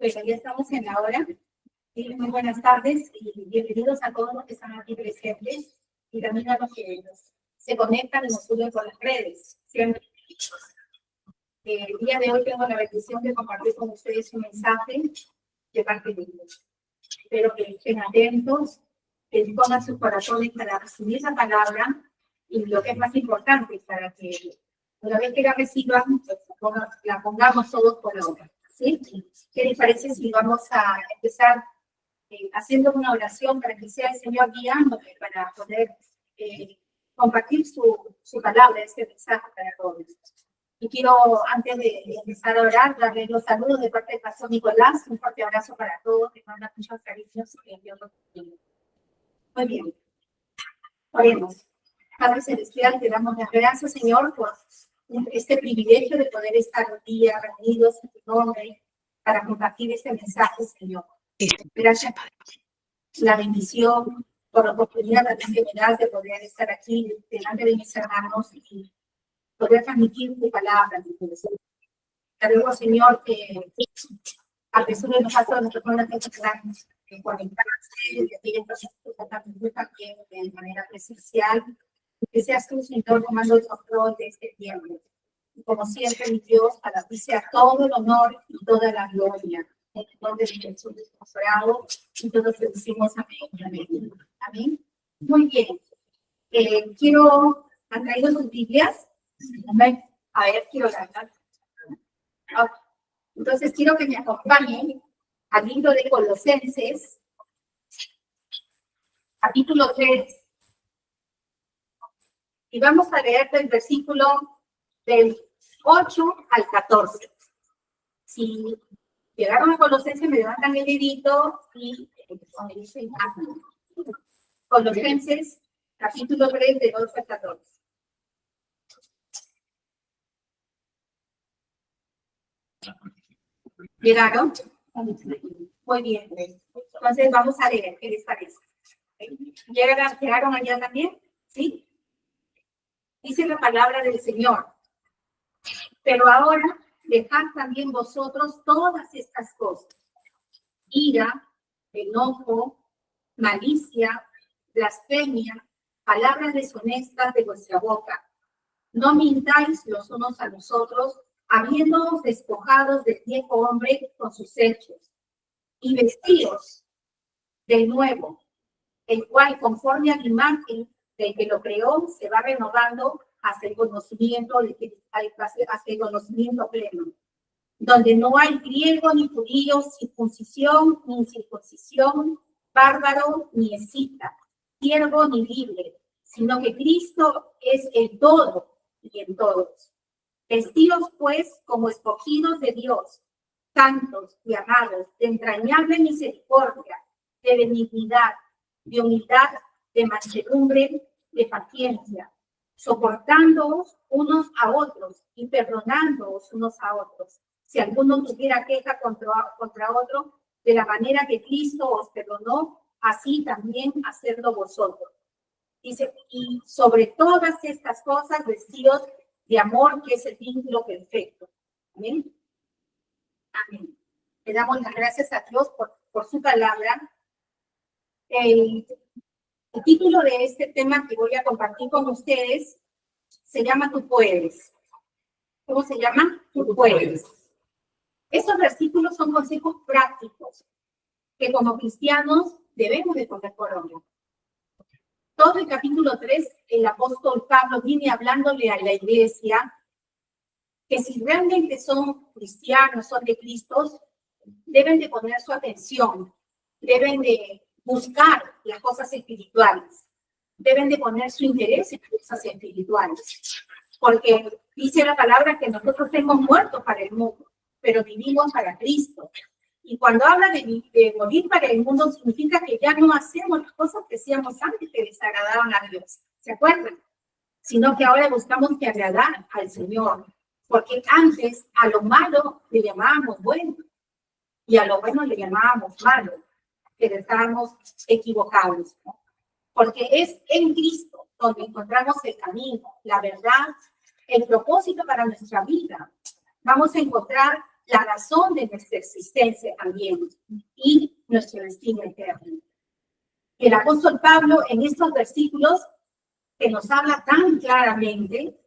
Pues ya estamos en la hora. Sí, muy buenas tardes y bienvenidos a todos los que están aquí presentes y también a los que se conectan y nos suben por las redes. Siempre. El día de hoy tengo la bendición de compartir con ustedes un mensaje de parte de Dios. Espero que estén atentos, que pongan sus corazones para recibir la palabra y lo que es más importante, para que una vez que la reciban, pues, la pongamos todos por obra. ¿Sí? ¿Qué les parece si vamos a empezar haciendo una oración para que sea el Señor guiándome para poder compartir su palabra, este mensaje para todos? Y quiero, antes de empezar a orar, darle los saludos de parte del pastor Nicolás. Un fuerte abrazo para todos, que manda muchos cariños y Dios los bendiga. Muy bien. Oremos. Padre Celestial, te damos las gracias, Señor, por este privilegio de poder estar un día reunidos en tu nombre para compartir este mensaje, Señor. Gracias por la bendición, por la oportunidad también que me das de poder estar aquí delante de mis hermanos y poder transmitir tu palabra. Te ruego, Señor, que a pesar de los actos de nuestras personas que conectarse, que tienen procesos también de manera presencial, que seas tú, Señor, tomando el control de este tiempo. Y como siempre, mi Dios, para ti sea todo el honor y toda la gloria. En el nombre de Jesús hemos orado y todos decimos amén. Amén. Amén. Muy bien. ¿Han traído sus Biblias? Amén. A ver, quiero ganar. Okay. Entonces, quiero que me acompañen al libro de Colosenses, capítulo 3. Y vamos a leer del versículo del 8 al 14. Si llegaron a Colosenses, me levantan el dedito y me dicen amén. Colosenses, capítulo 3, del 8 al 14. ¿Llegaron? Muy bien. Entonces vamos a leer, ¿qué les parece? ¿Llegaron allá también? ¿Sí? Dice la palabra del Señor. Pero ahora dejad también vosotros todas estas cosas: ira, enojo, malicia, blasfemia, palabras deshonestas de vuestra boca. No mintáis los unos a los otros, habiéndoos despojados del viejo hombre con sus hechos, y vestidos del nuevo, el cual, conforme a la imagen del que lo creó, se va renovando hasta el conocimiento pleno, donde no hay griego ni judío, circuncisión ni incircuncisión, bárbaro ni escita, siervo ni libre, sino que Cristo es el todo y en todos. Vestidos pues como escogidos de Dios, santos y amados, de entrañable misericordia, de benignidad, de humildad, de mansedumbre, de paciencia, soportándoos unos a otros y perdonándoos unos a otros. Si alguno tuviera queja contra otro, de la manera que Cristo os perdonó, así también hacedlo vosotros. Dice, y sobre todas estas cosas, vestidos de amor, que es el vínculo perfecto. Amén. Amén. Le damos las gracias a Dios por su palabra. El título de este tema que voy a compartir con ustedes se llama Tú puedes. ¿Cómo se llama? Tú puedes. Estos versículos son consejos prácticos que como cristianos debemos de poner por obra. Todo el capítulo 3, el apóstol Pablo viene hablándole a la iglesia que si realmente son cristianos, son de Cristo, deben de poner su atención, deben de buscar las cosas espirituales, deben de poner su interés en las cosas espirituales, porque dice la palabra que nosotros hemos muerto para el mundo, pero vivimos para Cristo. Y cuando habla de morir para el mundo, significa que ya no hacemos las cosas que hacíamos antes que les agradaban a Dios, ¿se acuerdan? Sino que ahora buscamos que agradar al Señor, porque antes a lo malo le llamábamos bueno y a lo bueno le llamábamos malo, pero estábamos equivocados, ¿no? Porque es en Cristo donde encontramos el camino, la verdad, el propósito para nuestra vida. Vamos a encontrar la razón de nuestra existencia también y nuestro destino eterno. El apóstol Pablo en estos versículos que nos habla tan claramente,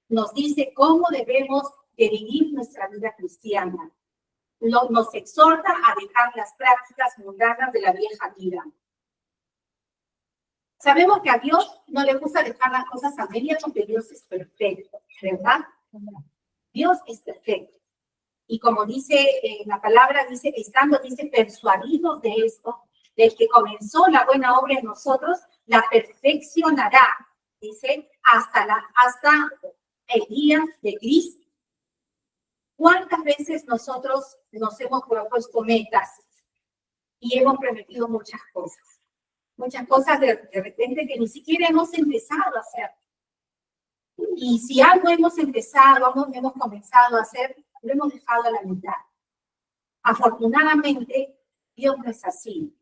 nos dice cómo debemos de vivir nuestra vida cristiana. Nos exhorta a dejar las prácticas mundanas de la vieja vida. Sabemos que a Dios no le gusta dejar las cosas a medias porque Dios es perfecto, ¿verdad? Dios es perfecto. Y como dice la palabra, dice, persuadidos de esto, del que comenzó la buena obra en nosotros, la perfeccionará, dice, hasta el día de Cristo. ¿Cuántas veces nosotros nos hemos propuesto metas y hemos prometido muchas cosas? Muchas cosas de repente que ni siquiera hemos empezado a hacer. Y si algo hemos empezado, hemos comenzado a hacer, lo hemos dejado a la mitad. Afortunadamente, Dios no es así.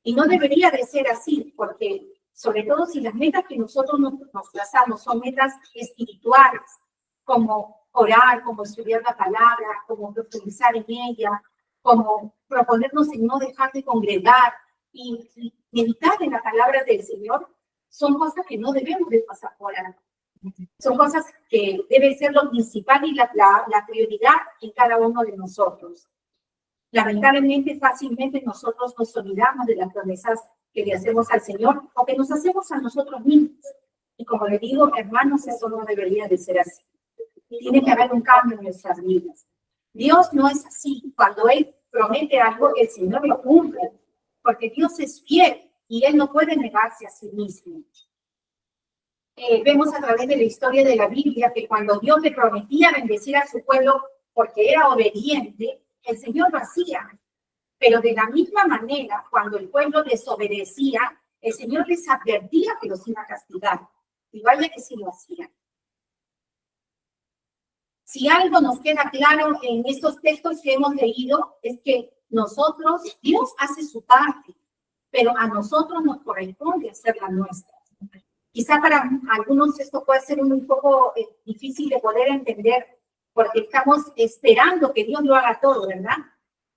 Y no debería de ser así, porque sobre todo si las metas que nosotros nos trazamos son metas espirituales, como orar, como estudiar la palabra, como profundizar en ella, como proponernos en no dejar de congregar y meditar en la palabra del Señor, son cosas que no debemos de pasar por alto. Son cosas que deben ser lo principal y la prioridad en cada uno de nosotros. Lamentablemente, fácilmente nosotros nos olvidamos de las promesas que le hacemos al Señor o que nos hacemos a nosotros mismos. Y como le digo, hermanos, eso no debería de ser así. Tiene que haber un cambio en nuestras vidas. Dios no es así. Cuando Él promete algo, el Señor lo cumple, porque Dios es fiel y Él no puede negarse a sí mismo. Vemos a través de la historia de la Biblia que cuando Dios le prometía bendecir a su pueblo porque era obediente, el Señor lo hacía. Pero de la misma manera, cuando el pueblo desobedecía, el Señor les advertía que los iba a castigar. Y vaya que sí lo hacía. Si algo nos queda claro en estos textos que hemos leído, es que nosotros, Dios hace su parte, pero a nosotros nos corresponde hacer la nuestra. Quizá para algunos esto puede ser un poco difícil de poder entender, porque estamos esperando que Dios lo haga todo, ¿verdad?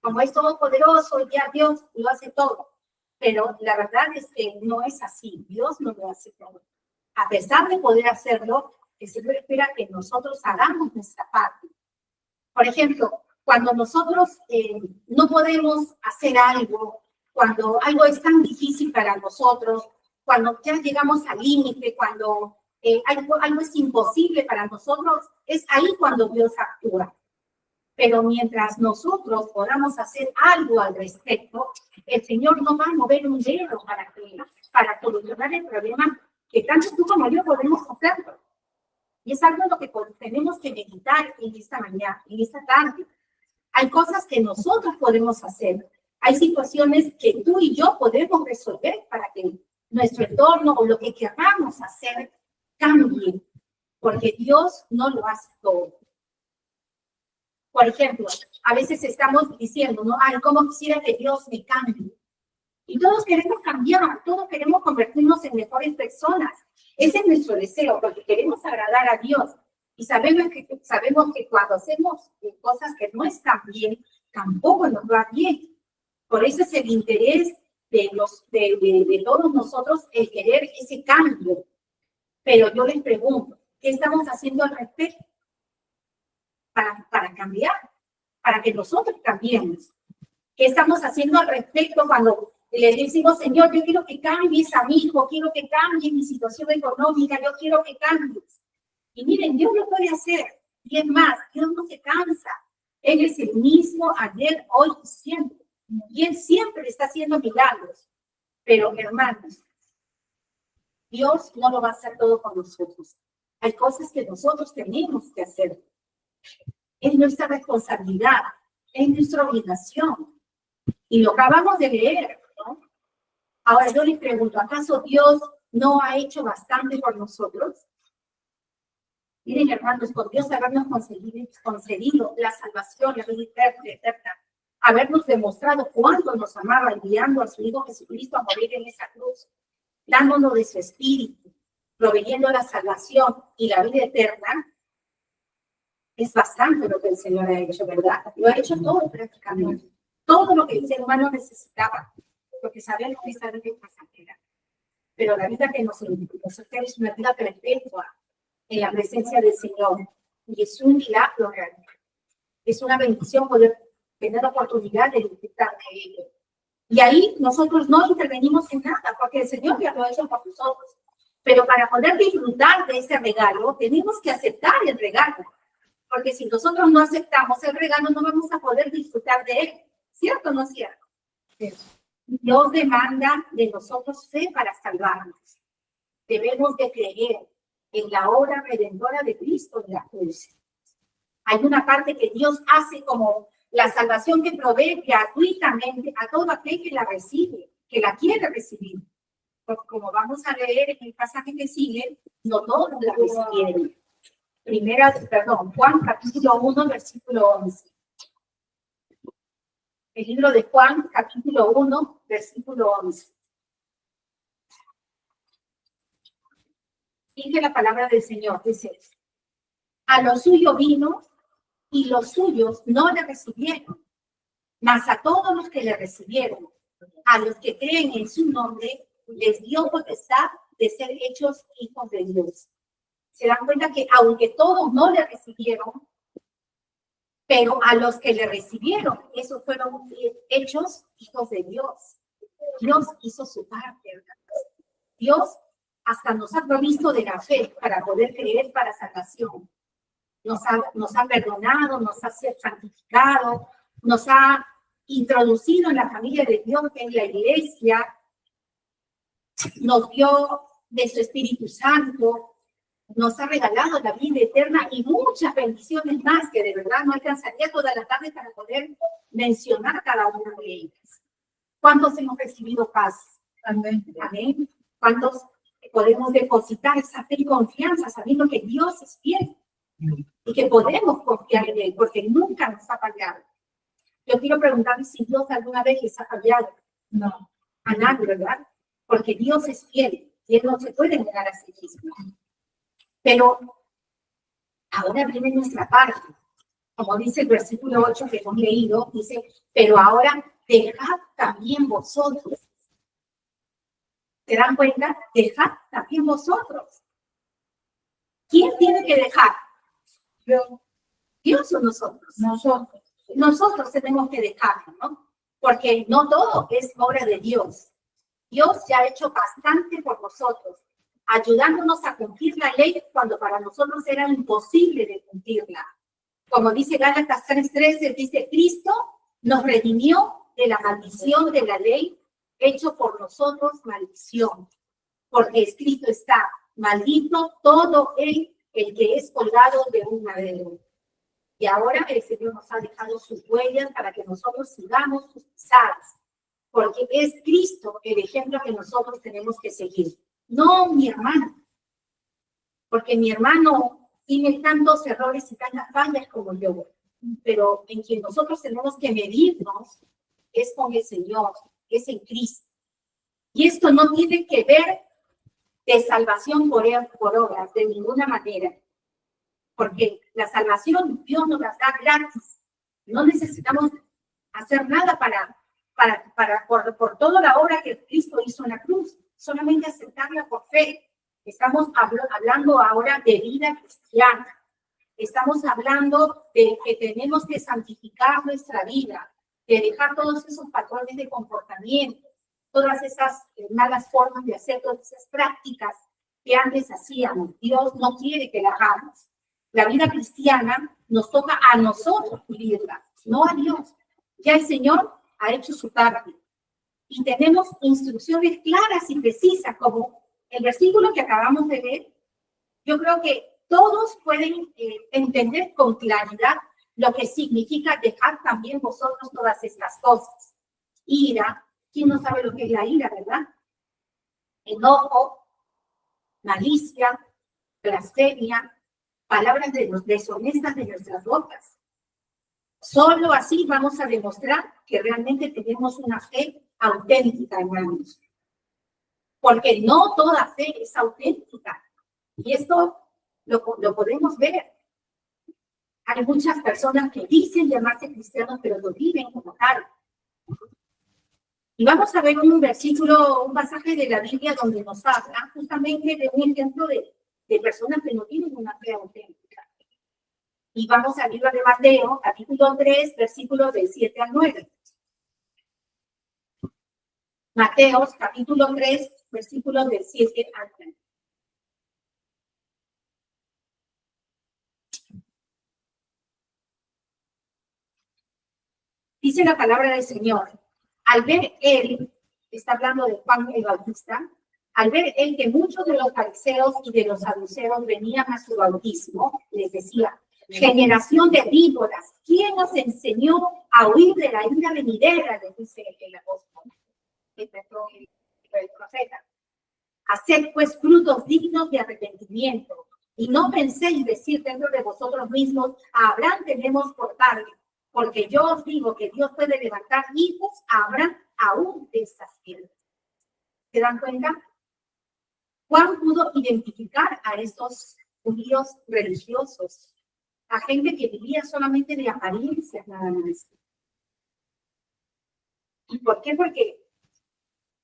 Como es todopoderoso, ya Dios lo hace todo. Pero la verdad es que no es así. Dios no lo hace todo. A pesar de poder hacerlo, el Señor espera que nosotros hagamos nuestra parte. Por ejemplo, cuando nosotros no podemos hacer algo, cuando algo es tan difícil para nosotros, cuando ya llegamos al límite, cuando algo es imposible para nosotros, es ahí cuando Dios actúa. Pero mientras nosotros podamos hacer algo al respecto, el Señor no va a mover un dedo para solucionar el problema que tanto tú como yo podemos hacerlo. Y es algo en lo que tenemos que meditar en esta mañana, en esta tarde. Hay cosas que nosotros podemos hacer. Hay situaciones que tú y yo podemos resolver para que nuestro entorno o lo que queramos hacer cambie, porque Dios no lo hace todo. Por ejemplo, a veces estamos diciendo, ¿no? Ay, ¿cómo quisiera que Dios me cambie? Y todos queremos cambiar, todos queremos convertirnos en mejores personas. Ese es nuestro deseo, porque queremos agradar a Dios. Y sabemos que cuando hacemos cosas que no están bien, tampoco nos va bien. Por eso es el interés de todos nosotros el querer ese cambio. Pero yo les pregunto, ¿qué estamos haciendo al respecto? Para cambiar, para que nosotros cambiemos. ¿Qué estamos haciendo al respecto cuando le decimos, Señor, yo quiero que cambies a mi hijo, quiero que cambie mi situación económica, yo quiero que cambies? Y miren, Dios lo puede hacer. Y es más, Dios no se cansa. Él es el mismo ayer, hoy y siempre. Y Él siempre está haciendo milagros. Pero, hermanos, Dios no lo va a hacer todo con nosotros. Hay cosas que nosotros tenemos que hacer. Es nuestra responsabilidad, es nuestra obligación. Y lo acabamos de leer, ¿no? Ahora yo les pregunto, ¿acaso Dios no ha hecho bastante por nosotros? Miren, hermanos, por Dios habernos concedido la salvación, la vida eterna, habernos demostrado cuánto nos amaba enviando a su Hijo Jesucristo a morir en esa cruz, dándonos de su Espíritu, proveyendo la salvación y la vida eterna. Es bastante lo que el Señor ha hecho, ¿verdad? Lo ha hecho todo prácticamente. Todo lo que el ser humano necesitaba, porque sabemos que esta vida es pasajera. Pero la vida que nos ofrece es una vida perpetua en la presencia del Señor. Y es un milagro realmente. Es una bendición poder tener la oportunidad de disfrutar de ello. Y ahí nosotros no intervenimos en nada, porque el Señor ya lo ha hecho por nosotros. Pero para poder disfrutar de ese regalo, tenemos que aceptar el regalo. Porque si nosotros no aceptamos el regalo, no vamos a poder disfrutar de él. ¿Cierto o no es cierto? Sí. Dios demanda de nosotros fe para salvarnos. Debemos de creer en la obra redentora de Cristo en la cruz. Hay una parte que Dios hace como la salvación que provee gratuitamente a todo aquel que la recibe, que la quiere recibir. Porque como vamos a leer en el pasaje que sigue, no todos la recibieron. Juan capítulo 1, versículo 11. El libro de Juan, capítulo 1, versículo 11. Dice la palabra del Señor, dice, a lo suyo vino y los suyos no le recibieron, mas a todos los que le recibieron, a los que creen en su nombre, les dio potestad de ser hechos hijos de Dios. Se dan cuenta que aunque todos no le recibieron, pero a los que le recibieron, esos fueron hechos hijos de Dios. Dios hizo su parte, ¿verdad? Dios hasta nos ha provisto de la fe para poder creer para salvación. Nos ha perdonado, nos ha santificado, nos ha introducido en la familia de Dios, en la iglesia, nos dio de su Espíritu Santo, nos ha regalado la vida eterna y muchas bendiciones más que de verdad no alcanzaría toda la tarde para poder mencionar cada una de ellas. ¿Cuántos hemos recibido paz? Amén. Amén. ¿Cuántos podemos depositar esa fe y confianza sabiendo que Dios es fiel y que podemos confiar en Él porque nunca nos ha fallado? Yo quiero preguntarle si Dios alguna vez les ha fallado. No. A nadie, ¿verdad? Porque Dios es fiel y Él no se puede negar a sí mismo. Pero ahora viene nuestra parte. Como dice el versículo 8 que hemos leído, dice, pero ahora dejad también vosotros. ¿Se dan cuenta? Dejad también vosotros. ¿Quién tiene que dejar? Dios o nosotros. Nosotros tenemos que dejarlo, ¿no? Porque no todo es obra de Dios. Dios ya ha hecho bastante por nosotros, ayudándonos a cumplir la ley cuando para nosotros era imposible de cumplirla. Como dice Gálatas 3:13, dice, Cristo nos redimió de la maldición de la ley, hecho por nosotros maldición. Porque escrito está, maldito todo el que es colgado de un madero. Y ahora el Señor nos ha dejado sus huellas para que nosotros sigamos sus pisadas. Porque es Cristo el ejemplo que nosotros tenemos que seguir. No mi hermano. Porque mi hermano tiene tantos errores y tantas fallas como yo. Pero en quien nosotros tenemos que medirnos es con el Señor, es en Cristo. Y esto no tiene que ver de salvación por obras, de ninguna manera. Porque la salvación Dios nos la da gratis. No necesitamos hacer nada por toda la obra que Cristo hizo en la cruz. Solamente aceptarla por fe. Estamos hablando ahora de vida cristiana. Estamos hablando de que tenemos que santificar nuestra vida, de dejar todos esos patrones de comportamiento, todas esas malas formas de hacer, todas esas prácticas que antes hacíamos. Dios no quiere que la hagamos. La vida cristiana nos toca a nosotros vivirla, no a Dios. Ya el Señor ha hecho su parte. Y tenemos instrucciones claras y precisas, como el versículo que acabamos de leer. Yo creo que todos pueden entender con claridad lo que significa dejar también vosotros todas estas cosas. Ira, ¿quién no sabe lo que es la ira, verdad? Enojo, malicia, blasfemia, palabras deshonestas de nuestras bocas. Solo así vamos a demostrar que realmente tenemos una fe auténtica, hermanos. Porque no toda fe es auténtica. Y esto lo podemos ver. Hay muchas personas que dicen llamarse cristianos, pero lo viven como tal. Y vamos a ver un versículo, un pasaje de la Biblia donde nos habla justamente de un ejemplo de personas que no tienen una fe auténtica. Y vamos al libro de Mateo, capítulo 3, versículos del 7 al 9. Mateo, capítulo 3, versículos del 7 al 9. Dice la palabra del Señor. Al ver él, está hablando de Juan el Bautista, al ver él que muchos de los fariseos y de los saduceos venían a su bautismo, les decía: generación de víboras, ¿quién os enseñó a huir de la ira venidera? Le dice el apóstol, el profeta. Haced pues frutos dignos de arrepentimiento, y no penséis decir dentro de vosotros mismos: a Abraham tenemos por padre. Porque yo os digo que Dios puede levantar hijos a Abraham aún de estas piedras. ¿Se dan cuenta? Juan pudo identificar a estos judíos religiosos, a gente que vivía solamente de apariencias nada más. ¿Y por qué? Porque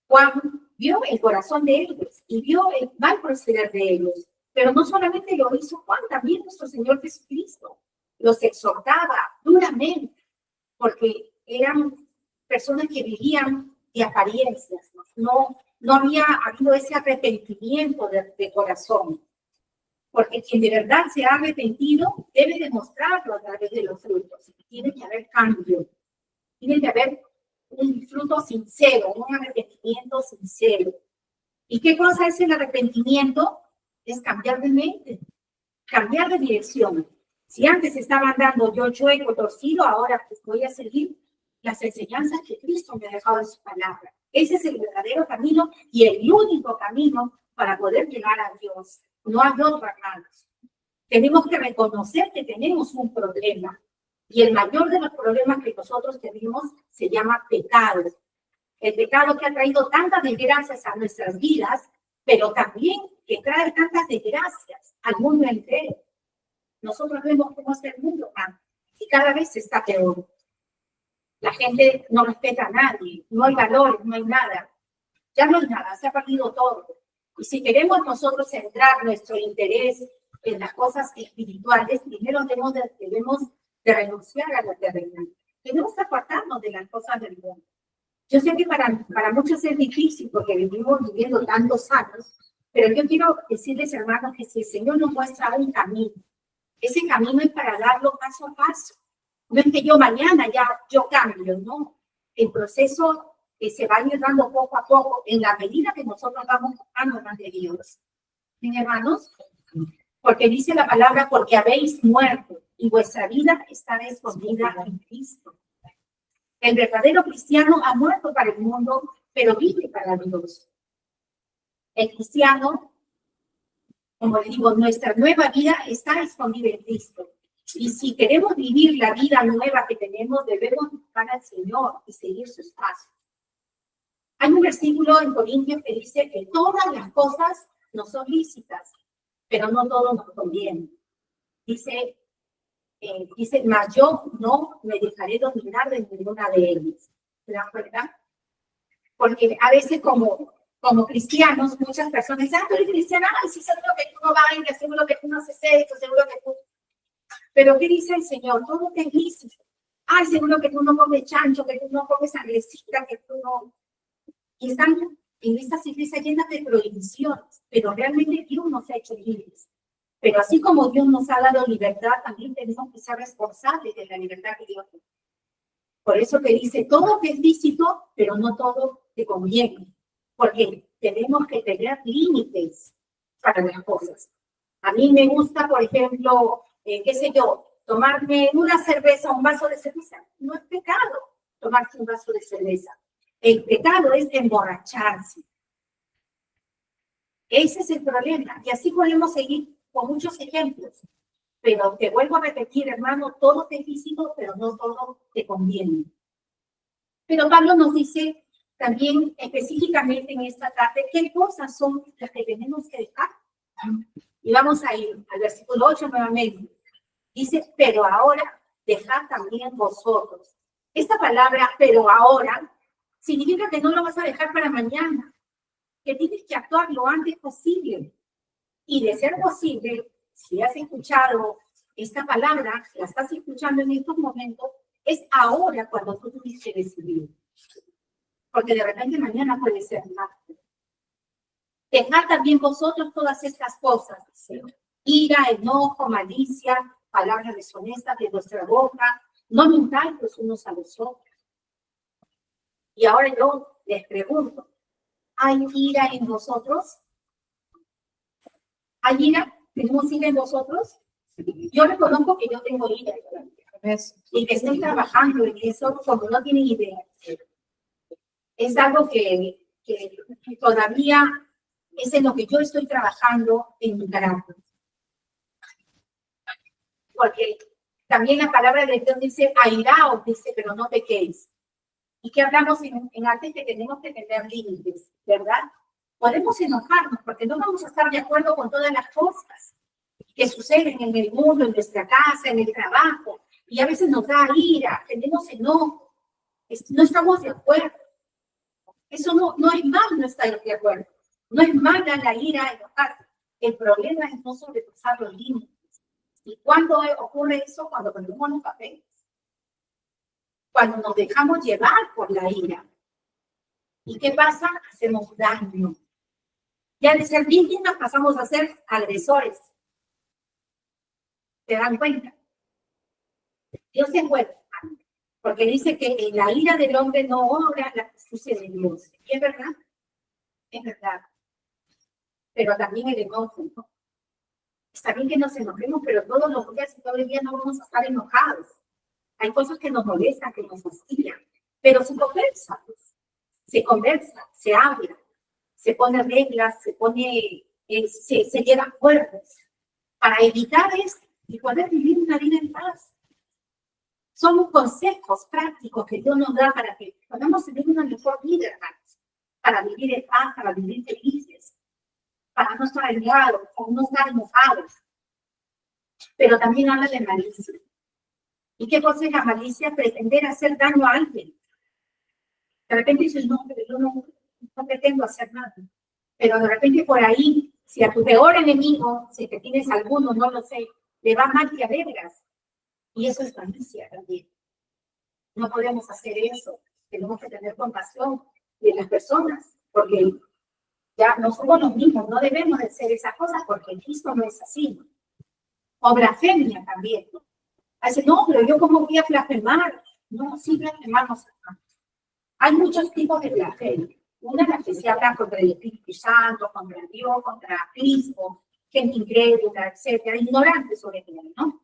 Juan vio el corazón de ellos y vio el mal proceder de ellos. Pero no solamente lo hizo Juan, también nuestro Señor Jesucristo los exhortaba duramente, porque eran personas que vivían de apariencias, no había habido ese arrepentimiento de corazón, porque quien de verdad se ha arrepentido debe demostrarlo a través de los frutos. Tiene que haber cambio, tiene que haber un fruto sincero, un arrepentimiento sincero. ¿Y qué cosa es el arrepentimiento? Es cambiar de mente, cambiar de dirección. Si antes estaba andando yo chueco, torcido, ahora pues voy a seguir las enseñanzas que Cristo me ha dejado en su palabra. Ese es el verdadero camino y el único camino para poder llegar a Dios. No hay otro, hermanos. Tenemos que reconocer que tenemos un problema. Y el mayor de los problemas que nosotros tenemos se llama pecado. El pecado que ha traído tantas desgracias a nuestras vidas, pero también que trae tantas desgracias al mundo entero. Nosotros vemos cómo está el mundo y cada vez está peor. La gente no respeta a nadie, no hay valores, no hay nada. Ya no hay nada, se ha perdido todo. Y si queremos nosotros centrar nuestro interés en las cosas espirituales, primero debemos de renunciar a lo terrenal. Tenemos que apartarnos de las cosas del mundo. Yo sé que para muchos es difícil porque vivimos viviendo tantos años, pero yo quiero decirles, hermanos, que si el Señor nos muestra un camino, ese camino es para darlo paso a paso. No es que yo mañana yo cambio, no. El proceso se va a ir dando poco a poco en la medida que nosotros vamos buscando más de Dios. ¿Bien, hermanos? Porque dice la palabra: porque habéis muerto y vuestra vida está escondida en Cristo. El verdadero cristiano ha muerto para el mundo, pero vive para Dios. El cristiano, como le digo, nuestra nueva vida está escondida en Cristo. Y si queremos vivir la vida nueva que tenemos, debemos buscar al Señor y seguir sus pasos. Hay un versículo en Corintios que dice que todas las cosas no son lícitas, pero no todo nos conviene. Dice, mas yo no me dejaré dominar de ninguna de ellas. ¿Se dan cuenta? Porque a veces como cristianos, muchas personas dicen: tú eres cristiana, sí, seguro que tú no bailas, seguro que tú no haces esto, seguro que tú... Pero ¿qué dice el Señor? Todo te dice: ay, seguro que tú no comes chancho, que tú no comes sangrecita, que tú no... Y están en estas iglesias llenas de prohibiciones, pero realmente Dios nos ha hecho libres. Pero así como Dios nos ha dado libertad, también tenemos que ser responsables de la libertad que Dios nos da. Por eso que dice: todo te es lícito, pero no todo te conviene. Porque tenemos que tener límites para las cosas. A mí me gusta, por ejemplo, qué sé yo, tomarme una cerveza, un vaso de cerveza. No es pecado tomarse un vaso de cerveza. El pecado es emborracharse. Ese es el problema. Y así podemos seguir con muchos ejemplos. Pero te vuelvo a repetir, hermano, todo te es lícito, pero no todo te conviene. Pero Pablo nos dice también específicamente en esta tarde qué cosas son las que tenemos que dejar. Y vamos a ir al versículo 8 nuevamente. Dice, pero ahora dejad también vosotros. Esta palabra, pero ahora, significa que no lo vas a dejar para mañana, que tienes que actuar lo antes posible. Y de ser posible, si has escuchado esta palabra, la estás escuchando en estos momentos, es ahora cuando tú tuviste que decidir. Porque de repente mañana puede ser martes. Dejad también vosotros todas estas cosas, dice. Ira, enojo, malicia, palabras deshonestas de vuestra boca. No mintáis los unos a los otros. Y ahora yo les pregunto, ¿hay ira en vosotros? ¿Hay ira? ¿Tenemos ira en vosotros? Yo reconozco que yo tengo ira. Y que estoy trabajando en eso como no tienen idea. Es algo que todavía es en lo que yo estoy trabajando en mi carácter. Porque también la palabra de Dios dice, airaos, dice, pero no pequéis. ¿Y qué hablamos en arte? Que tenemos que tener límites, ¿verdad? Podemos enojarnos porque no vamos a estar de acuerdo con todas las cosas que suceden en el mundo, en nuestra casa, en el trabajo. Y a veces nos da ira, tenemos enojo, no estamos de acuerdo. Eso no es mal no estar de acuerdo. No es mala la ira, enojar. El problema es no sobrepasar los límites. ¿Y cuándo ocurre eso? Cuando perdemos los papeles. Cuando nos dejamos llevar por la ira. ¿Y qué pasa? Hacemos daño. Ya de ser víctimas pasamos a ser agresores. ¿Se dan cuenta? Dios es bueno, porque dice que en la ira del hombre no obra la justicia de Dios. ¿Y es verdad? Es verdad. Pero también el enojo, ¿no? Está bien que nos enojemos, pero todos los días y todo el día no vamos a estar enojados. Hay cosas que nos molestan, que nos fastidian, pero se conversa, se habla, se pone reglas, se llevan acuerdos para evitar esto y poder vivir una vida en paz. Son consejos prácticos que Dios nos da para que podamos tener una mejor vida, hermanos, para vivir en paz, para vivir felices, para no estar enojados, o no estar enojados. Pero también habla de malicia. ¿Y qué cosa es la malicia? Pretender hacer daño a alguien. De repente dices, no, pero yo no pretendo hacer nada. Pero de repente por ahí, si a tu peor enemigo, si te tienes alguno, no lo sé, le va mal y alegras. Y eso es malicia también. No podemos hacer eso. Tenemos que tener compasión de las personas, porque ya no somos los mismos, no debemos de hacer esas cosas porque Cristo no es así. O blasfemia también. Dice, no, pero yo cómo voy a blasfemar. No, sí blasfemamos. Hay muchos tipos de blasfemia. Una es la que se habla contra el Espíritu Santo, contra Dios, contra Cristo, gente incrédula, etcétera, ignorantes sobre todo, ¿no?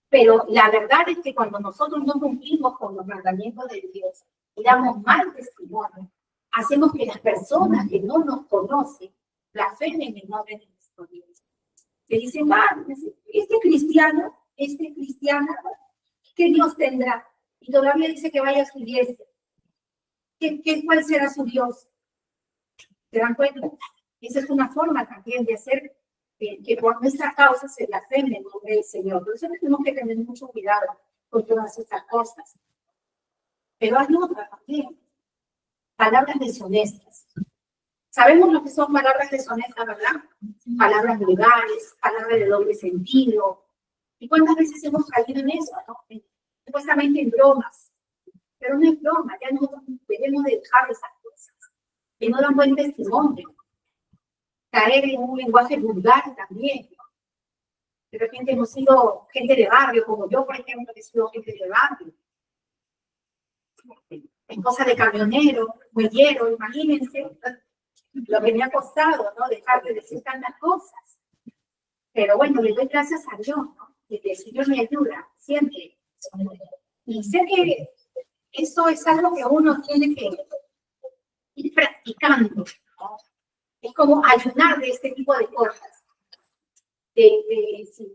Pero la verdad es que cuando nosotros no cumplimos con los mandamientos de Dios y damos mal testimonio, hacemos que las personas que no nos conocen blasfemen el nombre de nuestro Dios. Que dicen, este cristiana, ¿qué Dios tendrá? Y todavía dice que vaya a su iglesia. ¿Cuál será su Dios? ¿Se dan cuenta? Esa es una forma también de hacer que por nuestra causa se blasfeme el nombre del Señor. Por eso tenemos que tener mucho cuidado con todas estas cosas. Pero hay otra también. Palabras deshonestas. Sabemos lo que son palabras deshonestas, ¿verdad? Palabras vulgares, palabras de doble sentido. ¿Y cuántas veces hemos caído en eso, no? Supuestamente en bromas. Pero no es broma, ya nosotros debemos de dejar esas cosas. Que no dan buen testimonio. Caer en un lenguaje vulgar también, ¿no? De repente hemos sido gente de barrio, como yo, por ejemplo, he sido gente de barrio. En cosas de camionero, huellero, imagínense lo que me ha costado, ¿no? Dejar de decir tantas cosas. Pero bueno, le doy gracias a Dios, ¿no? Que el Señor me ayuda siempre. Y sé que eso es algo que uno tiene que ir practicando, ¿no? Es como ayunar de este tipo de cosas.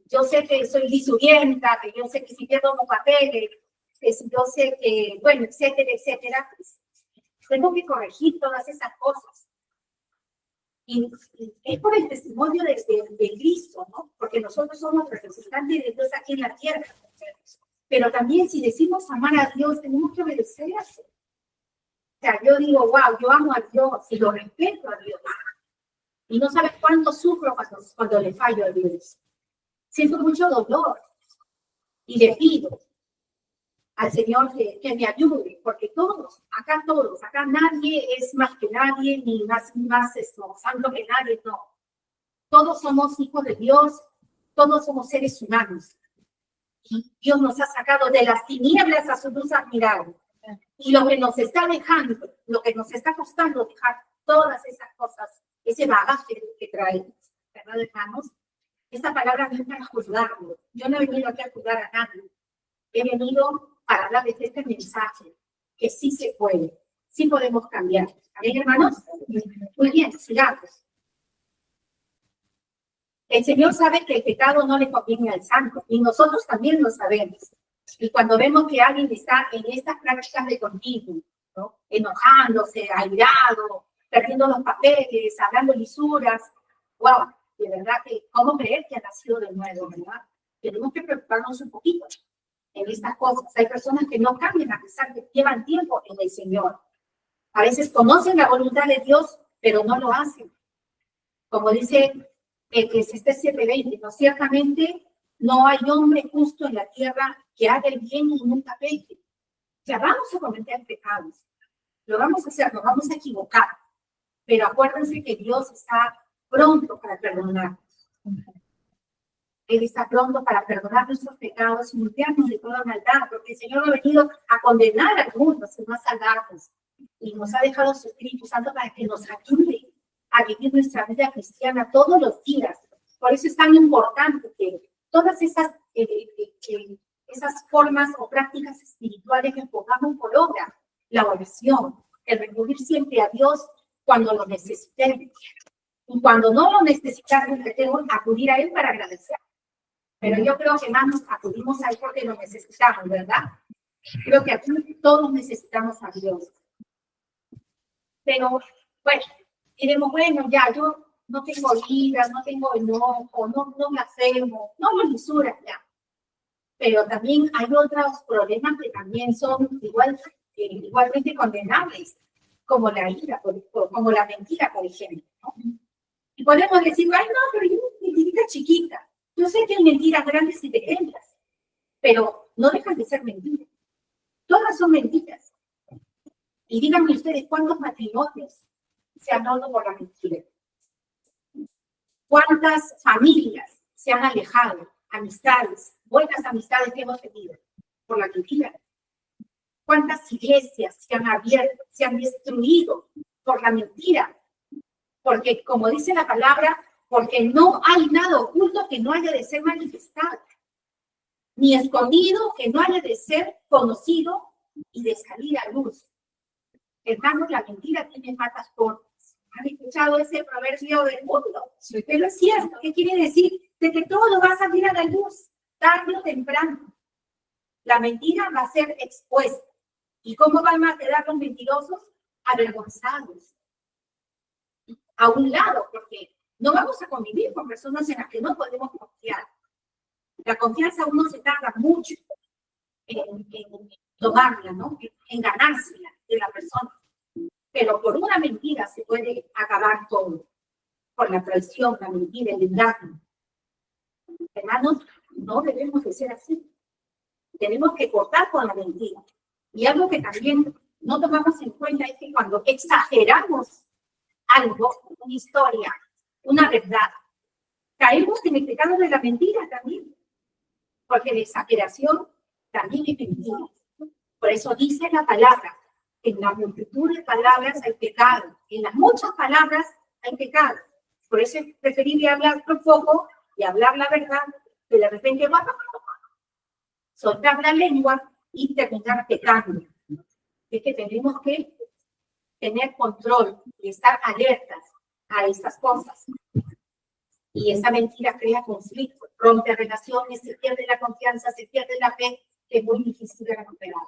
Yo sé que soy lisurienta, que yo sé que si pierdo los papeles, que si yo sé que, bueno, etcétera, etcétera, pues tengo que corregir todas esas cosas. Y es por el testimonio de Cristo, ¿no? Porque nosotros somos representantes de Dios aquí en la tierra. Pero también si decimos amar a Dios, tenemos que obedecerle. O sea, yo digo, wow, yo amo a Dios y lo respeto a Dios. Y no sabes cuánto sufro cuando le fallo a Dios. Siento mucho dolor. Y le pido al Señor que me ayude, porque todos, acá nadie es más que nadie, ni más santo que nadie, no. Todos somos hijos de Dios, todos somos seres humanos. Y Dios nos ha sacado de las tinieblas a su luz admirable. Y lo que nos está dejando, lo que nos está costando dejar todas esas cosas, ese bagaje que traemos, ¿verdad, hermanos? Esta palabra no es para juzgarlo. Yo no he venido aquí a juzgar a nadie. He venido para darles este mensaje, que sí se puede, sí podemos cambiar. ¿Amén, hermanos? Muy bien, sigamos. El Señor sabe que el pecado no le conviene al santo, y nosotros también lo sabemos. Y cuando vemos que alguien está en estas prácticas de continuo, ¿no? Enojándose, airado, perdiendo los papeles, hablando lisuras, wow, de verdad que, ¿cómo creer que ha nacido de nuevo, verdad? Tenemos que preocuparnos un poquito en estas cosas. Hay personas que no cambian a pesar de que llevan tiempo en el Señor. A veces conocen la voluntad de Dios, pero no lo hacen. Como dice Eclesiastés 7:20, ¿no? Ciertamente no hay hombre justo en la tierra que haga el bien y nunca peque. O sea, vamos a cometer pecados. Lo vamos a hacer, nos vamos a equivocar. Pero acuérdense que Dios está pronto para perdonarnos. Él está pronto para perdonar nuestros pecados y limpiarnos de toda maldad, porque el Señor no ha venido a condenar al mundo, sino a salvarnos. Y nos ha dejado su Espíritu Santo para que nos ayude a vivir nuestra vida cristiana todos los días. Por eso es tan importante que todas esas formas o prácticas espirituales que pongamos por obra, la oración, el recurrir siempre a Dios cuando lo necesitemos. Y cuando no lo necesitamos, debemos acudir a Él para agradecer. Pero yo creo que más nos acudimos a Él porque lo necesitamos, ¿verdad? Creo que aquí todos necesitamos a Dios. Pero, bueno, diremos, bueno, ya, yo no tengo ira, no tengo enojo, no blasfemo, no lo lisuras ya. Pero también hay otros problemas que también son igualmente condenables, como la ira, como la mentira, por ejemplo, ¿no? Y podemos decir, ay, no, pero yo una mentirita chiquita. Yo sé que hay mentiras grandes y pequeñas, pero no dejan de ser mentiras. Todas son mentiras. Y díganme ustedes, ¿cuántos matrimonios se han roto por la mentira? ¿Cuántas familias se han alejado? Amistades, buenas amistades que hemos tenido por la mentira. ¿Cuántas iglesias se han abierto, se han destruido por la mentira? Porque, como dice la palabra, porque no hay nada oculto que no haya de ser manifestado, ni escondido que no haya de ser conocido y de salir a luz. Hermanos, la mentira tiene patas cortas. ¿Han escuchado ese proverbio del mundo? Pero es cierto. ¿Qué quiere decir? De que todo va a salir a la luz, tarde o temprano. La mentira va a ser expuesta. ¿Y cómo van a quedar los mentirosos? Avergonzados. A un lado, porque no vamos a convivir con personas en las que no podemos confiar. La confianza uno se tarda mucho en tomarla, ¿no? En ganársela de la persona. Pero por una mentira se puede acabar todo. Por la traición, la mentira, el engaño. Hermanos, no debemos de ser así. Tenemos que cortar con la mentira. Y algo que también no tomamos en cuenta es que cuando exageramos algo, una historia, una verdad, caemos en el pecado de la mentira también. Porque la exageración también es mentira. Por eso dice la palabra, en la multitud de palabras hay pecado. En las muchas palabras hay pecado. Por eso es preferible hablar un poco y hablar la verdad, que de repente va a soltar la lengua y terminar pecando. Es que tenemos que tener control y estar alertas a estas cosas. Y esa mentira crea conflicto, rompe relaciones, se pierde la confianza, se pierde la fe, que es muy difícil de recuperar.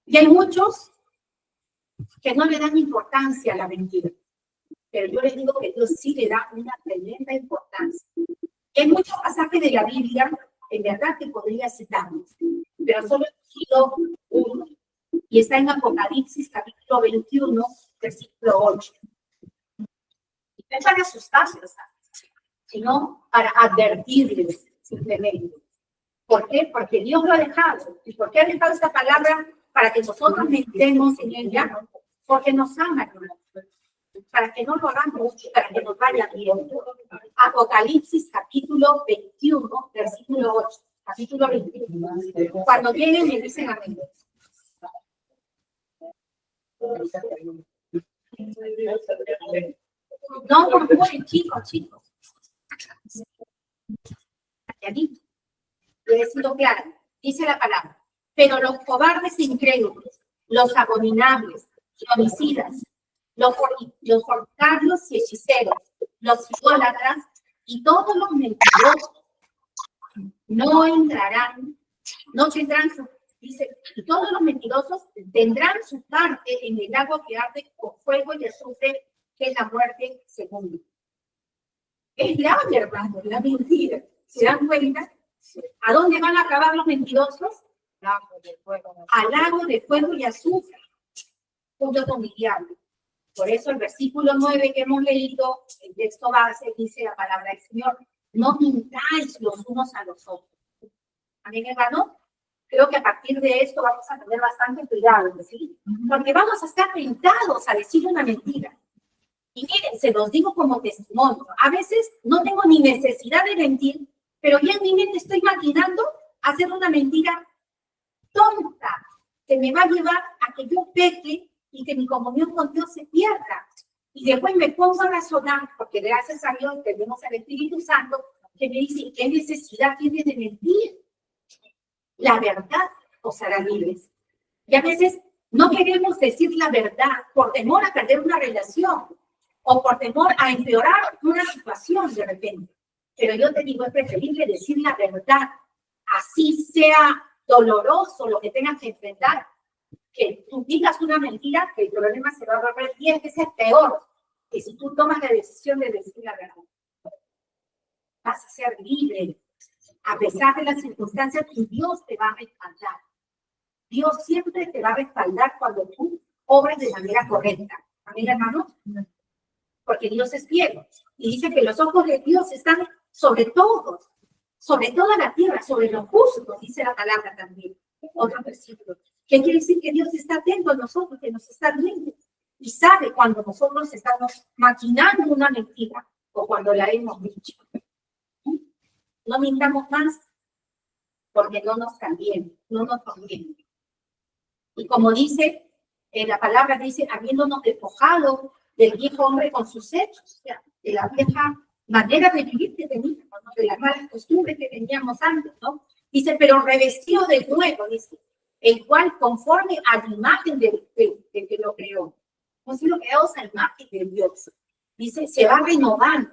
Y hay muchos que no le dan importancia a la mentira. pero yo les digo que Dios sí le da una tremenda importancia. Hay muchos pasajes de la Biblia, en verdad, que podría citarlos, pero solo he elegido uno, y está en Apocalipsis, capítulo 21, versículo 8. Y no es para asustarlos, sino para advertirles simplemente. ¿Por qué? Porque Dios lo ha dejado. ¿Y por qué ha dejado esta palabra? Para que nosotros meditemos en ella, porque nos ama, hermanos. Para que no lo hagamos, para que nos vaya bien. Apocalipsis capítulo 21, versículo 8. Capítulo 21. Cuando lleguen me dicen amén. No murmuren, chicos. Aquí. Lo he sido claro. Dice la palabra. Pero los cobardes e incrédulos, los abominables, los homicidas, los fornicarios y hechiceros, los idólatras y todos los mentirosos no tendrán dice, y todos los mentirosos tendrán su parte en el agua que arde con fuego y azufre, que es la muerte segunda. Es grave, hermano, la mentira. ¿Se dan cuenta? ¿A dónde van a acabar los mentirosos? Al lago de fuego y azufre, junto con el diablo. Por eso el versículo 9 que hemos leído, el texto base, dice la palabra del Señor, no mintáis los unos a los otros. Amén, hermano. Creo que a partir de esto vamos a tener bastante cuidado, ¿sí? Porque vamos a estar tentados a decir una mentira. Y miren, se los digo como testimonio. A veces no tengo ni necesidad de mentir, pero ya en mi mente estoy maquinando hacer una mentira tonta que me va a llevar a que yo peque y que mi comunión con Dios se pierda. Y después me pongo a razonar, porque gracias a Dios tenemos al Espíritu Santo que me dice, ¿qué necesidad tienes de mentir? La verdad os hará libres. Y a veces no queremos decir la verdad por temor a perder una relación o por temor a empeorar una situación de repente. Pero yo te digo, es preferible decir la verdad, así sea doloroso lo que tengas que enfrentar, que tú digas una mentira, que el problema se va a volver 10 veces peor que si tú tomas la decisión de decir la verdad. Vas a ser libre. A pesar de las circunstancias, Dios te va a respaldar. Dios siempre te va a respaldar cuando tú obres de manera correcta. ¿Amén, hermanos? Porque Dios es fiel. Y dice que los ojos de Dios están sobre todos, sobre toda la tierra, sobre los justos, dice la palabra también. Otro versículo. ¿Qué quiere decir? Que Dios está atento a nosotros, que nos está viendo. Y sabe cuando nosotros estamos maquinando una mentira o cuando la hemos dicho. No mintamos más porque no nos conviene, no nos conviene. Y como dice, la palabra dice, habiéndonos despojado del viejo hombre con sus hechos, o sea, de la vieja manera de vivir que teníamos, ¿no? De las malas costumbres que teníamos antes, ¿no? Dice, pero revestido de nuevo, dice, el cual conforme a la imagen del que lo creó. Hemos sido creados a la imagen de Dios. Dice, se va renovando.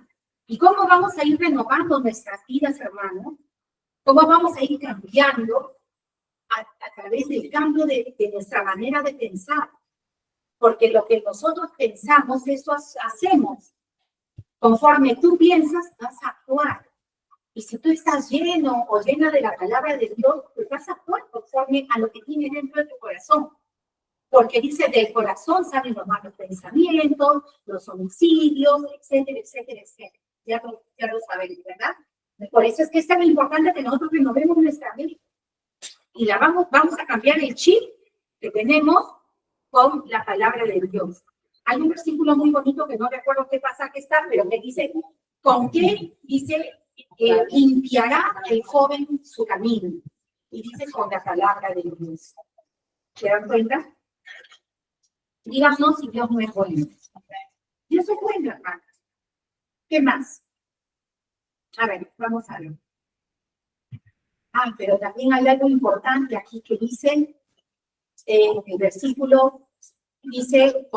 ¿Y cómo vamos a ir renovando nuestras vidas, hermanos? ¿Cómo vamos a ir cambiando a través del cambio de nuestra manera de pensar? Porque lo que nosotros pensamos, eso hacemos. Conforme tú piensas, vas a actuar. Y si tú estás lleno o llena de la palabra de Dios, pues vas a actuar conforme a lo que tienes dentro de tu corazón. Porque dice, del corazón salen los malos pensamientos, los homicidios, etcétera, etcétera, etcétera. Ya lo saben, ¿verdad? Por eso es que es tan importante que nosotros renovemos nuestra vida. Y vamos a cambiar el chip que tenemos con la palabra de Dios. Hay un versículo muy bonito que no recuerdo qué pasaje está, pero que dice, ¿con qué? Dice, limpiará el joven su camino. Y dice, con la palabra de Dios. ¿Se dan cuenta? Díganos si Dios no es bueno. Dios es bueno, hermanos. ¿Qué más? A ver, vamos a ver. Pero también hay algo importante aquí que dice, el versículo dice,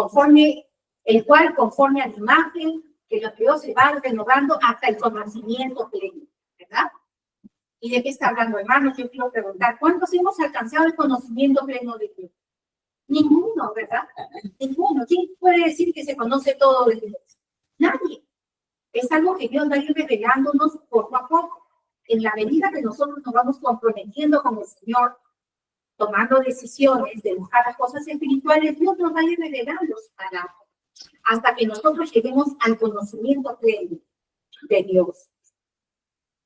el cual conforme a la imagen que los Dios se va renovando hasta el conocimiento pleno, ¿verdad? ¿Y de qué está hablando, hermanos? Yo quiero preguntar, ¿cuántos hemos alcanzado el conocimiento pleno de Dios? Ninguno, ¿verdad? Ninguno. ¿Quién puede decir que se conoce todo de Dios? Nadie. Es algo que Dios va a ir revelándonos poco a poco. En la medida que nosotros nos vamos comprometiendo con el Señor, tomando decisiones de buscar las cosas espirituales, Dios nos va a ir revelando su palabra, hasta que nosotros lleguemos al conocimiento pleno de Dios.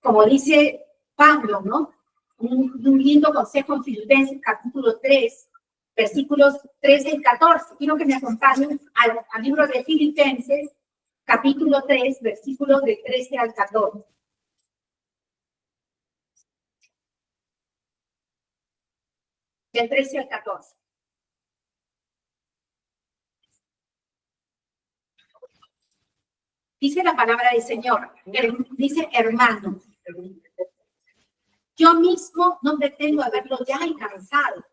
Como dice Pablo, ¿no? Un lindo consejo en Filipenses, capítulo 3, versículos 13 y 14. Quiero que me acompañen al libro de Filipenses, capítulo 3, versículos de 13 al 14. Del 13 al 14. Dice la palabra del Señor, dice hermano, yo mismo no pretendo haberlo ya alcanzado,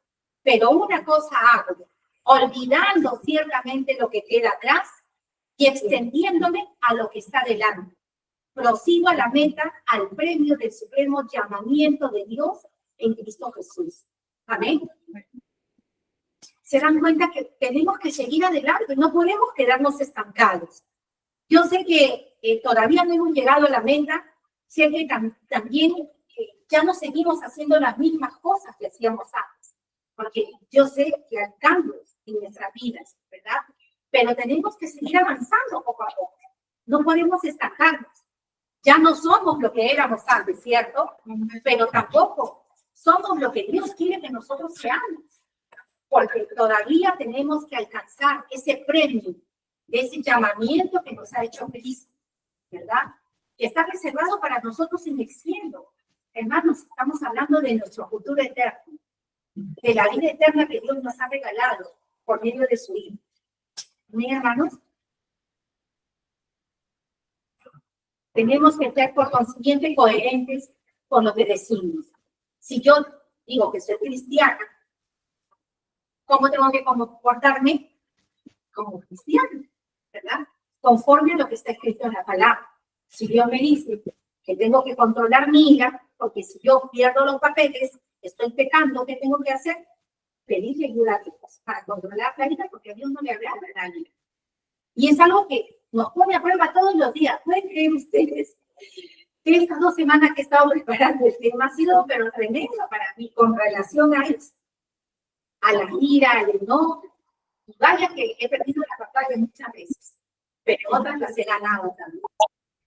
pero una cosa hago, olvidando ciertamente lo que queda atrás y extendiéndome a lo que está delante. Prosigo a la meta, al premio del supremo llamamiento de Dios en Cristo Jesús. Amén. Se dan cuenta que tenemos que seguir adelante, no podemos quedarnos estancados. Yo sé que todavía no hemos llegado a la meta, sé que también ya no seguimos haciendo las mismas cosas que hacíamos antes, porque yo sé que hay cambios en nuestras vidas, ¿verdad? Pero tenemos que seguir avanzando poco a poco. No podemos estancarnos. Ya no somos lo que éramos antes, ¿cierto? Pero tampoco somos lo que Dios quiere que nosotros seamos, porque todavía tenemos que alcanzar ese premio, ese llamamiento que nos ha hecho Cristo, ¿verdad? Que está reservado para nosotros en el cielo. Hermanos, estamos hablando de nuestro futuro eterno, de la vida eterna que Dios nos ha regalado por medio de su Hijo. ¿Sí, hermanos? Tenemos que ser, por consiguiente, coherentes con lo que decimos. Si yo digo que soy cristiana, ¿cómo tengo que comportarme como cristiana? ¿Verdad? Conforme a lo que está escrito en la palabra. Si Dios me dice que tengo que controlar mi ira, porque si yo pierdo los papeles, estoy pecando, ¿qué tengo que hacer? Pedirle ayuda a Dios para controlar la ira, porque a Dios no le agrada la ira. Y es algo que nos pone a prueba todos los días. ¿Pueden creer ustedes que estas 2 semanas que he estado preparando el tema ha sido pero tremendo para mí con relación a esto? A la ira, al enojo. Y vaya que he perdido la batalla muchas veces, pero otras las he ganado también.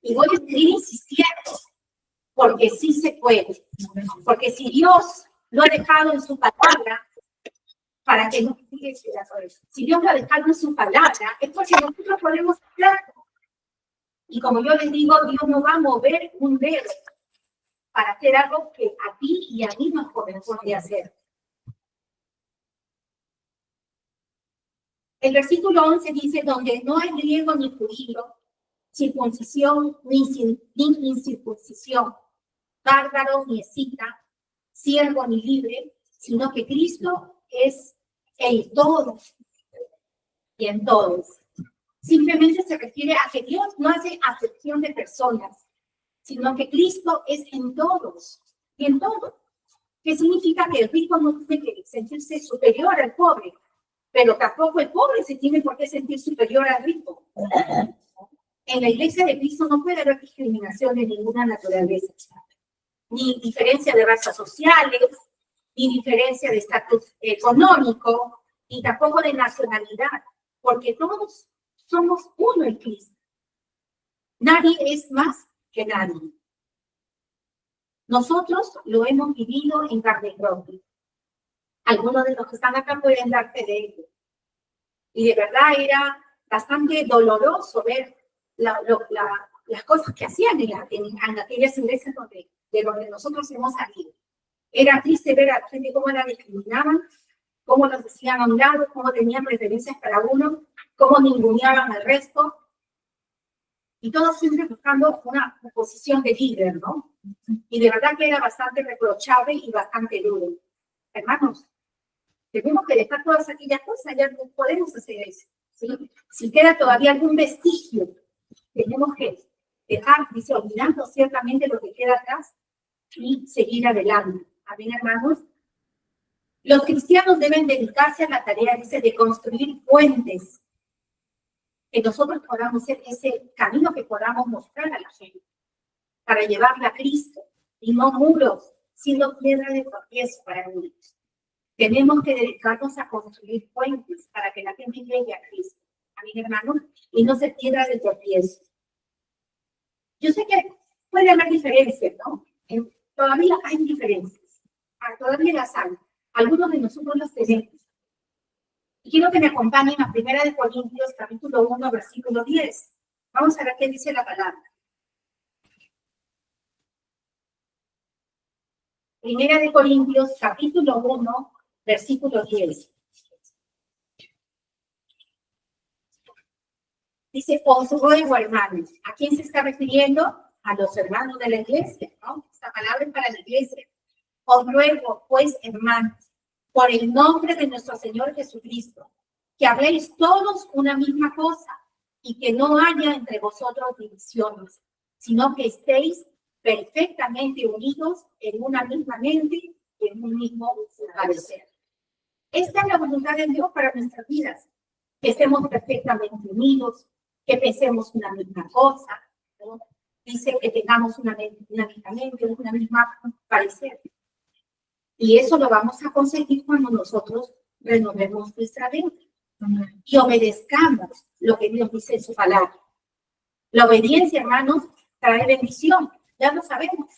Y voy a seguir insistiendo, porque sí se puede. Porque si Dios lo ha dejado en su palabra, para que no si Dios lo ha dejado en su palabra, es porque nosotros podemos hacerlo. Y como yo les digo, Dios no va a mover un dedo para hacer algo que a ti y a mí nos corresponde hacer. El versículo 11 dice, donde no hay griego ni judío, circuncisión ni incircuncisión, bárbaro ni escita, siervo ni libre, sino que Cristo es el todo y en todos. Simplemente se refiere a que Dios no hace acepción de personas, sino que Cristo es en todos y en todo. ¿Qué significa? Que el rico no tiene que sentirse superior al pobre, pero tampoco el pobre se tiene por qué sentir superior al rico. En la iglesia de Cristo no puede haber discriminación de ninguna naturaleza, ni diferencia de razas sociales, ni diferencia de estatus económico, ni tampoco de nacionalidad, porque todos somos uno en Cristo. Nadie es más que nadie. Nosotros lo hemos vivido en carne propia. Algunos de los que están acá pueden dar fe de ello. Y de verdad era bastante doloroso ver las cosas que hacían en aquellas iglesias de donde nosotros hemos salido. Era triste ver a la gente cómo la discriminaban, cómo los decían a un lado, cómo tenían preferencias para uno, cómo ninguneaban al resto. Y todos siempre buscando una posición de líder, ¿no? Y de verdad que era bastante reprochable y bastante duro. Hermanos, tenemos que dejar todas aquellas cosas, ya no podemos hacer eso. ¿Sí? Si queda todavía algún vestigio, tenemos que dejar, dice, olvidando ciertamente lo que queda atrás y seguir adelante. Amén, hermanos. Los cristianos deben dedicarse a la tarea, dice, de construir puentes que nosotros podamos ser ese camino que podamos mostrar a la gente para llevarla a Cristo y no muros, siendo piedra de tropiezo para ellos. Tenemos que dedicarnos a construir puentes para que la gente llegue a Cristo, a mi hermano, y no se piedra de tropiezo. Yo sé que puede haber diferencias, ¿no? Todavía hay diferencias, todavía las hay. Algunos de nosotros las tenemos. Y quiero que me acompañen a 1 Corintios, capítulo 1, versículo 10. Vamos a ver qué dice la palabra. 1 Corintios, capítulo 1, versículo 10. Dice, os ruego, hermanos. ¿A quién se está refiriendo? A los hermanos de la iglesia, ¿no? Esta palabra es para la iglesia. Os ruego, pues, hermanos, por el nombre de nuestro Señor Jesucristo, que habléis todos una misma cosa y que no haya entre vosotros divisiones, sino que estéis perfectamente unidos en una misma mente y en un mismo parecer. Esta es la voluntad de Dios para nuestras vidas, que estemos perfectamente unidos, que pensemos una misma cosa, ¿no? Dice que tengamos una misma mente, una misma parecer. Y eso lo vamos a conseguir cuando nosotros renovemos nuestra mente y obedezcamos lo que Dios dice en su palabra. La obediencia, hermanos, trae bendición, ya lo sabemos.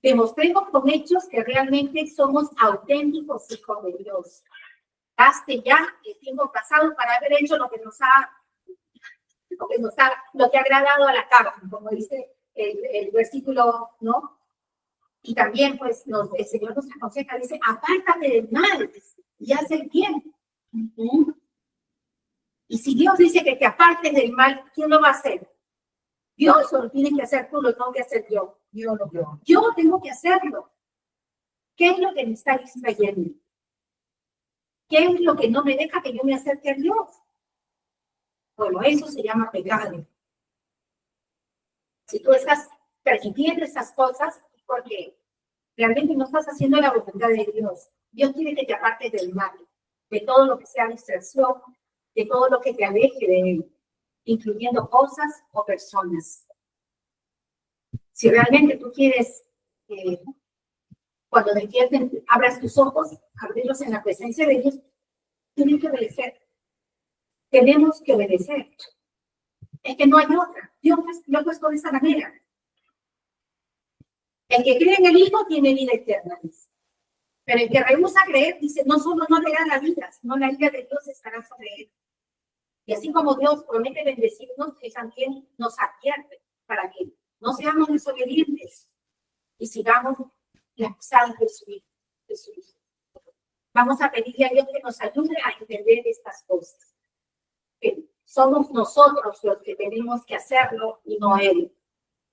Demostremos con hechos que realmente somos auténticos hijos de Dios. Baste ya el tiempo pasado para haber hecho lo que ha agradado a la carne, como dice el versículo, ¿no? Y también, pues, el Señor nos aconseja, dice, apártate del mal y haz el bien. Y si Dios dice que te apartes del mal, ¿quién lo va a hacer? Dios, o lo tiene que hacer tú, lo tengo que hacer yo. Yo tengo que hacerlo. ¿Qué es lo que me está distrayendo? ¿Qué es lo que no me deja que yo me acerque a Dios? Bueno, eso se llama pecado. Si tú estás permitiendo esas cosas, porque realmente no estás haciendo la voluntad de Dios. Dios quiere que te apartes del mal, de todo lo que sea distracción, de todo lo que te aleje de Él, incluyendo cosas o personas. Si realmente tú quieres, cuando despierten, abras tus ojos, abrirlos en la presencia de Dios, tienes que obedecer. Tenemos que obedecer. Es que no hay otra. Dios lo ha puesto de esa manera. El que cree en el Hijo tiene vida eterna. Pero el que rehúsa creer, dice, no solo no le da la vida, sino la ira de Dios estará sobre él. Y así como Dios promete bendecirnos, Él también nos advierte para que no seamos desobedientes y sigamos las pisadas de su Hijo. Vamos a pedirle a Dios que nos ayude a entender estas cosas. Que somos nosotros los que tenemos que hacerlo y no Él.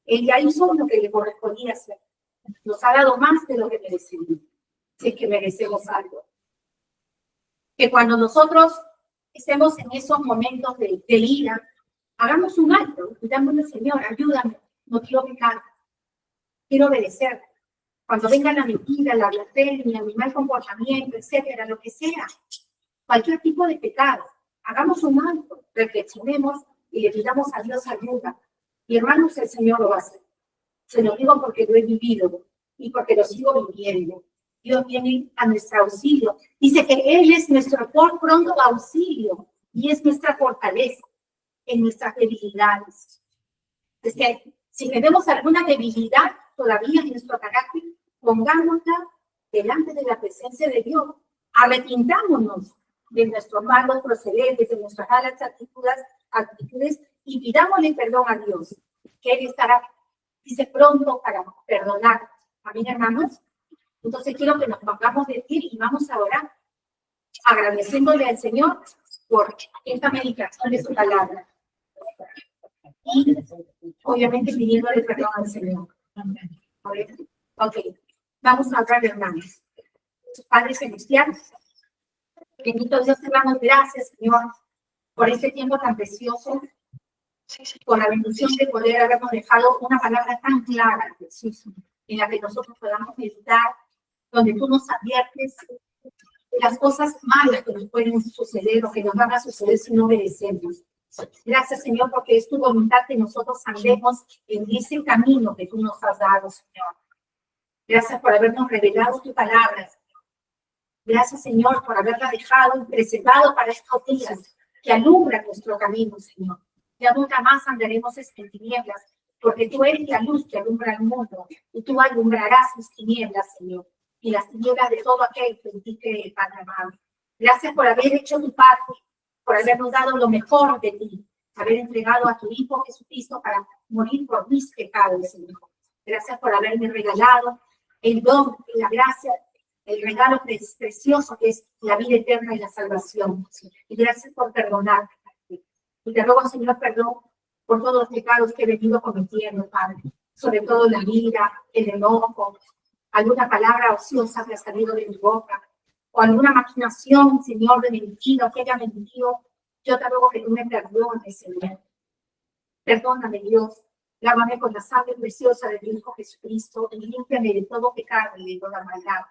Él ya hizo lo que le correspondía hacer. Nos ha dado más de lo que merecemos. Si es que merecemos algo. Que cuando nosotros estemos en esos momentos de ira, hagamos un alto, digámosle, Señor, ayúdame, no quiero pecar, quiero obedecer. Cuando venga la mentira, la blasfemia, mi mal comportamiento, etcétera, lo que sea, cualquier tipo de pecado, hagamos un alto, reflexionemos y le pidamos a Dios ayuda. Y hermanos, el Señor lo va a hacer. Se lo digo porque lo he vivido y porque lo sigo viviendo. Dios viene a nuestro auxilio. Dice que Él es nuestro pronto auxilio y es nuestra fortaleza en nuestras debilidades. Es que si tenemos alguna debilidad todavía en nuestro carácter, pongámosla delante de la presencia de Dios. Arrepentámonos de nuestros malos procederes, de nuestras malas actitudes y pidámosle perdón a Dios, que Él estará, dice, pronto para perdonar. Amén, hermanos. Entonces quiero que nos pongamos de pie y vamos a orar, agradeciéndole al Señor por esta meditación de su palabra. Y obviamente pidiéndole perdón al Señor. Ok, vamos a orar, hermanos. Padre Celestial, bendito Dios, te damos gracias, Señor, por este tiempo tan precioso, por la bendición de poder habernos dejado una palabra tan clara, Jesús, en la que nosotros podamos meditar, donde tú nos adviertes las cosas malas que nos pueden suceder o que nos van a suceder si no obedecemos. Gracias, Señor, porque es tu voluntad que nosotros andemos en ese camino que tú nos has dado, Señor. Gracias por habernos revelado tu palabra, Señor. Gracias, Señor, por haberla dejado y preservado para estos días que alumbra nuestro camino, Señor. Ya nunca más andaremos en tinieblas, porque tú eres la luz que alumbra el mundo y tú alumbrarás mis tinieblas, Señor, y las tinieblas de todo aquel que en ti cree, Padre amado. Gracias por haber hecho tu parte, por habernos dado lo mejor de ti, haber entregado a tu Hijo Jesucristo para morir por mis pecados, Señor. Gracias por haberme regalado el don y la gracia, el regalo precioso que es la vida eterna y la salvación. Y gracias por perdonarme. Y te ruego, Señor, perdón por todos los pecados que he venido cometiendo, Padre. Sobre todo la ira, el enojo, alguna palabra ociosa que ha salido de mi boca, o alguna maquinación, Señor, de mentira, que haya mentido. Yo te ruego que tú me perdones, Señor. Perdóname, Dios. Lávame con la sangre preciosa de tu Hijo Jesucristo y límpiame de todo pecado y de toda maldad.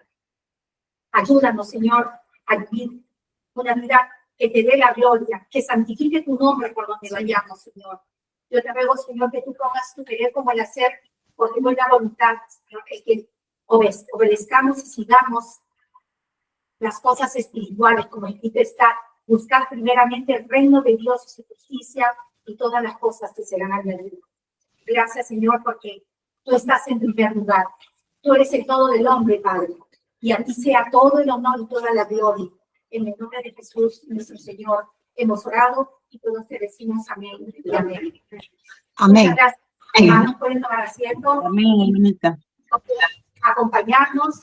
Ayúdanos, Señor, a vivir una vida que te dé la gloria, que santifique tu nombre por donde vayamos, Señor. Yo te ruego, Señor, que tú pongas tu querer como el hacer, por tu buena voluntad, Señor, que obedezcamos y sigamos las cosas espirituales como escrito está, buscar primeramente el reino de Dios y su justicia y todas las cosas que serán añadidas. Gracias, Señor, porque tú estás en primer lugar. Tú eres el todo del hombre, Padre. Y a ti sea todo el honor y toda la gloria. En el nombre de Jesús, nuestro Señor, hemos orado y todos te decimos amén y amén. Amén. Muchas gracias. Hermanos, pueden tomar asiento. Amén, hermanita. Acompañarnos.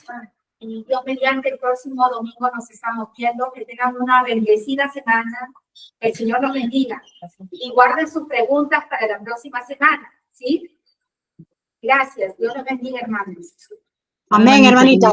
Y Dios mediante el próximo domingo nos estamos viendo. Que tengan una bendecida semana. El Señor los bendiga. Y guarden sus preguntas para la próxima semana. ¿Sí? Gracias. Dios los bendiga, hermanos. Amén, hermanita.